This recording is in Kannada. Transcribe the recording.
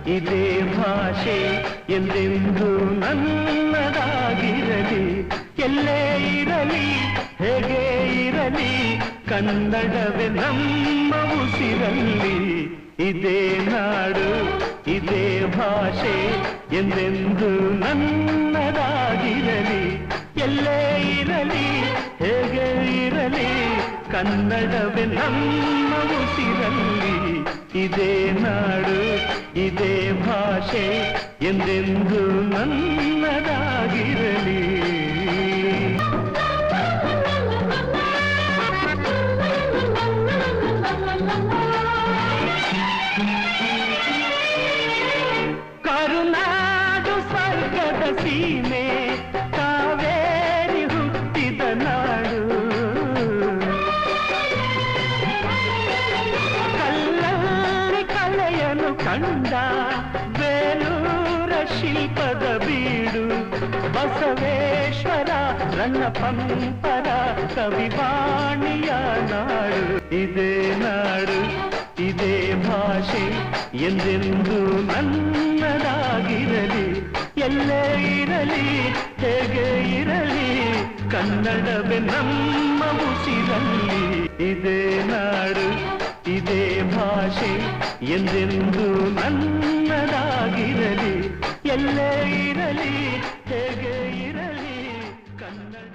ಇದೇ ಭಾಷೆ ಎಂದೆಂದು ನನ್ನದಾಗಿರಲಿ. ಎಲ್ಲೇ ಇರಲಿ ಹೇಗೆ ಇರಲಿ ಕನ್ನಡವೇ ನಮ್ಮ ಉಸಿರಲ್ಲಿ. ಇದೇ ನಾಡು ಇದೇ ಭಾಷೆ ಎಂದೆಂದು ನನ್ನದಾಗಿರಲಿ. ಎಲ್ಲೇ ಇರಲಿ ಹೇಗೆ ಇರಲಿ ಕನ್ನಡವೇ ನಮ್ಮ ಉಸಿರಲ್ಲಿ. ಇದೇ ನಾಡು ಇದೇ ಭಾಷೆ ಎಂದೆಂದು ನನ್ನದಾಗಿರಲಿ. ಕರುನಾಡು ಸ್ವರ್ಗದ ಸೀಮೆ ಕಾವೇರಿ ಹುಟ್ಟಿದ ನಾಡು. ಕಲ್ಲಲ್ಲಿ ಕಲೆಯನ್ನು ಕಂಡ ಬೇಲೂರ ಶಿಲ್ಪದ ಬೀಡು. ಬಸವೇಶ್ವರ ರನ್ನ ಪಂಪರ ಕವಿವಾಣಿಯ ನಾಡು. ಇದೇ ನಾಡು ಇದೇ ಭಾಷೆ ಎಂದೆಂದು ನನ್ನದಾಗಿರಲಿ. ಎಲ್ಲೇ ಇರಲಿ ಹೇಗೆ ಇರಲಿ ಕನ್ನಡವೇ ನಮ್ಮ ಉಸಿರಲ್ಲಿ. ಇದೇ ನಾಡು ಇದೇ ಭಾಷೆ ಎಂದೆಂದು ನನ್ನದಾಗಿರಲಿ. ಎಲ್ಲೇ ಇರಲಿ ಹೇಗೆ ಇರಲಿ ಕನ್ನಡ